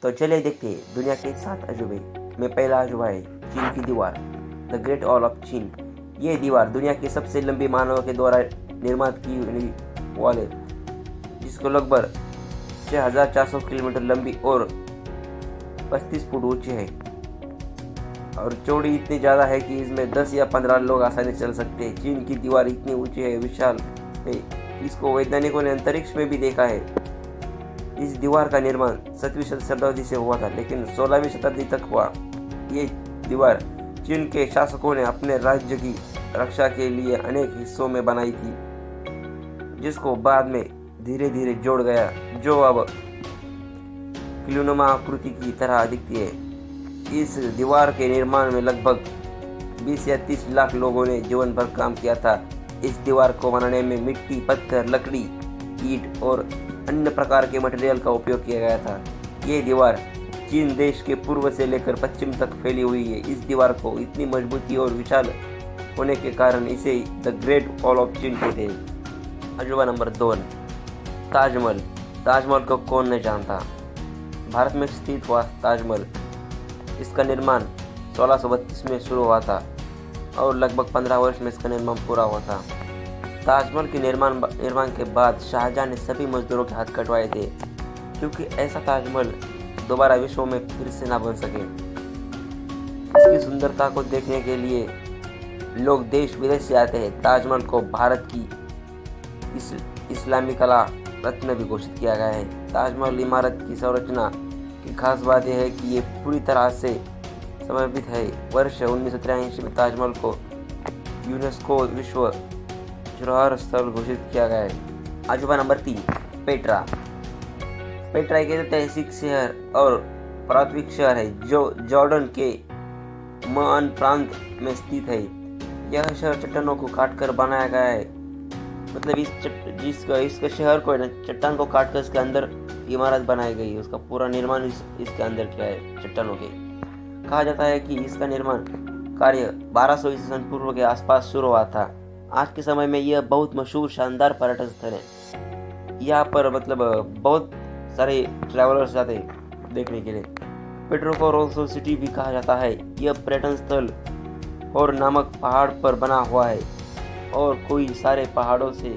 तो चलिए देखते हैं दुनिया के 7 अजूबे में पहला अजूबा है चीन की दीवार, द ग्रेट वॉल ऑफ चीन। ये दीवार दुनिया की सबसे लंबी मानव के द्वारा निर्माण की हुई वॉल है, जिसको लगभग 6400 किलोमीटर लंबी और 35 फुट ऊंची है और चौड़ी इतनी ज़्यादा है कि इसमें 10 या 15 लोग आसानी से चल सकते हैं। चीन की दीवार इतनी ऊंची है, विशाल है, इसको वैज्ञानिकों ने अंतरिक्ष में भी देखा है। इस दीवार का निर्माण 7वीं शताब्दी से हुआ था, लेकिन 16वीं शताब्दी तक हुआ। ये दीवार चीन के शासकों ने अपने राज्य की रक्षा के लिए अनेक हिस्सों में बनाई थी, जिसको बाद में धीरे धीरे जोड़ गया, जो अब किलोनुमा आकृति की तरह दिखती है। इस दीवार के निर्माण में लगभग 20 या 30 लाख लोगों ने जीवन भर काम किया था। इस दीवार को बनाने में मिट्टी, पत्थर, लकड़ी, ईंट और अन्य प्रकार के मटेरियल का उपयोग किया गया था। ये दीवार चीन देश के पूर्व से लेकर पश्चिम तक फैली हुई है। इस दीवार को इतनी मजबूती और विशाल होने के कारण इसे द ग्रेट वॉल ऑफ चीन कहते हैं। अजूबा नंबर 2, ताजमहल। ताजमहल को कौन नहीं जानता। भारत में स्थित हुआ ताजमहल, इसका निर्माण 1632 में शुरू हुआ था और लगभग 15 वर्ष में इसका निर्माण पूरा हुआ था। ताजमहल के निर्माण के बाद शाहजहां ने सभी मजदूरों के हाथ कटवाए थे, क्योंकि ऐसा ताजमहल दोबारा विश्व में फिर से ना बन सके। इसकी सुंदरता को देखने के लिए लोग देश विदेश से आते हैं। ताजमहल को भारत की इस्लामी कला रत्न भी घोषित किया गया है। ताजमहल इमारत की संरचना की खास बात यह है कि ये पूरी तरह से समर्पित है। वर्ष 1983 में ताजमहल को यूनेस्को विश्व धरोहर स्थल घोषित किया गया है। अजूबा नंबर 3, पेट्रा। पेट्रा एक ऐतिहासिक शहर और पुरातात्विक शहर है जो जॉर्डन के मअन प्रांत में स्थित है। यह शहर चट्टानों को काटकर बनाया गया है, मतलब इसका शहर को चट्टान को काटकर इसके अंदर इमारत बनाई गई है। उसका पूरा निर्माण इसके अंदर किया है चट्टानों के। कहा जाता है कि इसका निर्माण कार्य 1200 ईसा पूर्व के आसपास शुरू हुआ था। आज के समय में यह बहुत मशहूर शानदार पर्यटन स्थल है। यहाँ पर मतलब बहुत सारे ट्रैवलर्स जाते हैं देखने के लिए। पेट्रा को रोसो सिटी भी कहा जाता है। यह पर्यटन स्थल और नामक पहाड़ पर बना हुआ है और कोई सारे पहाड़ों से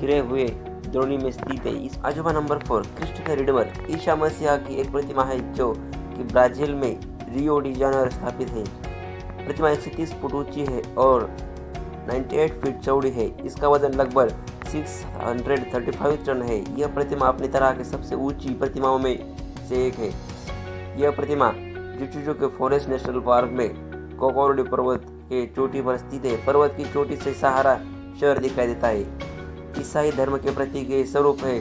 घिरे हुए द्रोणी में स्थित है। इस अजूबा number 4, Christ the Redeemer. Isa Masih की एक प्रतिमा है जो कि ब्राजील में रियो डी जानेरो स्थापित है। प्रतिमा 130 फुट ऊंची है और 98 फीट चौड़ी है। इसका वजन लगभग 635 टन है। यह प्रतिमा अपनी तरह के सबसे ऊंची प्रतिमाओं में से एक है। यह प्रतिमा जुचुचू के फॉरेस्ट नेशनल पार्क में कोकोरोडी पर्वत के चोटी पर स्थित है। पर्वत की चोटी से सहारा शहर दिखाई देता है। ईसाई धर्म के प्रतीक के स्वरूप है।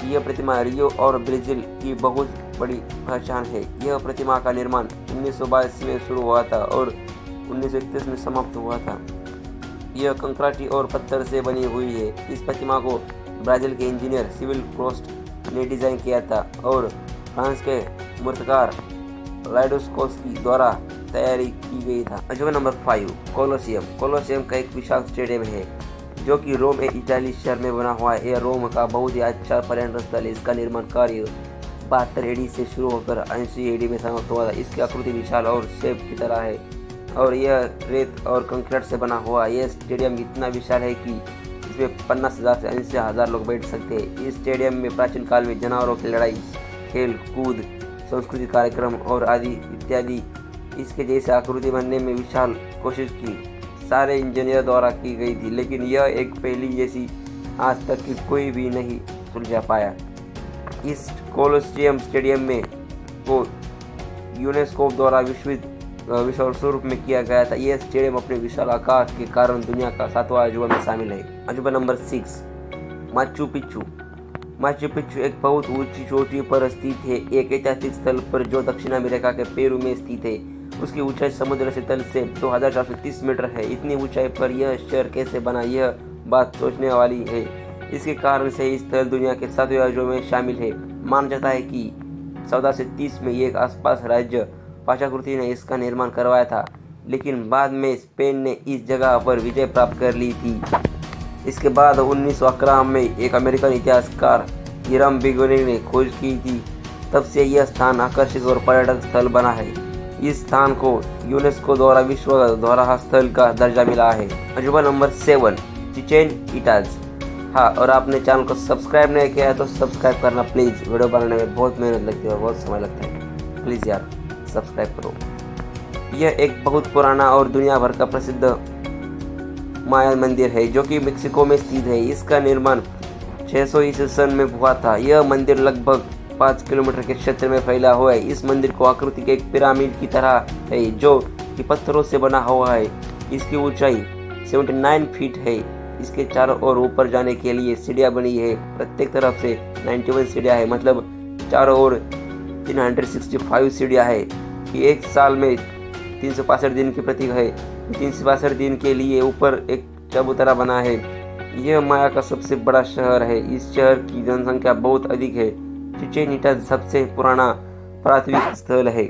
यह प्रतिमा रियो और ब्राजील की बहुत बड़ी पहचान है। यह प्रतिमा का निर्माण 1982 में शुरू हुआ था और 1931 में समाप्त हुआ था। यह कंक्रीट और पत्थर से बनी हुई है। इस प्रतिमा को ब्राजील के इंजीनियर सिविल क्रोस्ट ने डिजाइन किया था और फ्रांस के मूर्तिकार लाइडोस्कोस्की द्वारा तैयारी की गई था। अजूबा नंबर 5, कोलोसियम। कोलोसियम का एक विशाल स्टेडियम है जो कि रोम एक इटाली शहर में बना हुआ है। यह रोम का बहुत ही अच्छा पर्यटन स्थल है। इसका निर्माण कार्य 72 एडी से शुरू होकर 80 एडी में समाप्त हुआ था। इसकी आकृति विशाल और शेप की तरह है और यह रेत और कंक्रीट से बना हुआ। यह स्टेडियम इतना विशाल है कि इसमें 50,000 से 80,000 लोग बैठ सकते हैं। इस स्टेडियम में प्राचीन काल में जानवरों की लड़ाई, खेल कूद, सांस्कृतिक कार्यक्रम और आदि इत्यादि इसके जैसे आकृति बनने में विशाल कोशिश की सारे इंजीनियर द्वारा की गई थी, लेकिन यह एक पहली जैसी आज तक की कोई भी नहीं सुलझा पाया। इस कोलोसियम स्टेडियम में को यूनेस्को द्वारा विश्व स्वरूप में किया गया था। यह स्टेडियम अपने विशाल आकार के कारण दुनिया का 7वां अजूबा में शामिल है। अजूबा number 6, Machu Picchu. Machu Picchu एक बहुत ऊंची चोटी पर स्थित है, एक ऐतिहासिक स्थल पर जो दक्षिण अमेरिका के पेरू में स्थित है। उसकी ऊंचाई समुद्र से तल से 2430 मीटर है। इतनी ऊंचाई पर यह शहर कैसे बना, यह बात सोचने वाली है। इसके कारण से इस स्थल दुनिया के 7वें अजूबे में शामिल है। माना जाता है कि 1430 में एक आसपास राज्य पाचाकृति ने इसका निर्माण करवाया था, लेकिन बाद में स्पेन ने इस जगह पर विजय प्राप्त कर ली थी। इसके बाद 1911 में एक अमेरिकन इतिहासकार हिराम बिगोनी ने खोज की थी तब से यह स्थान आकर्षक और पर्यटन स्थल बना है। इस स्थान को यूनेस्को द्वारा विश्व धरोहर स्थल का दर्जा मिला है। अजूबा नंबर 7, चिचेन इट्जा। हाँ, और आपने चैनल को सब्सक्राइब नहीं किया है तो सब्सक्राइब करना प्लीज़। वीडियो बनाने में बहुत मेहनत लगती है और बहुत समय लगता है, प्लीज़ यार सब्सक्राइब करो। यह एक बहुत पुराना और दुनिया भर का प्रसिद्ध माया मंदिर है जो कि मेक्सिको में स्थित है। इसका निर्माण 600 ईस्वी सन में हुआ था। यह मंदिर लगभग 5 किलोमीटर के क्षेत्र में फैला हुआ है। इस मंदिर को आकृति के एक पिरामिड की तरह है जो कि पत्थरों से बना हुआ है। इसकी ऊंचाई 79 फीट है। इसके चारों ओर ऊपर जाने के लिए सीढ़ियाँ बनी है। प्रत्येक तरफ से 91 सीढ़ियाँ है, मतलब चारों ओर 365 सीढ़ियाँ है। कि एक साल में 365 दिन की प्रतीक है। 365 दिन के लिए ऊपर एक चबूतरा बना है। यह माया का सबसे बड़ा शहर है। इस शहर की जनसंख्या बहुत अधिक है। चिचेन इट्जा सबसे पुराना पुरातात्विक स्थल है।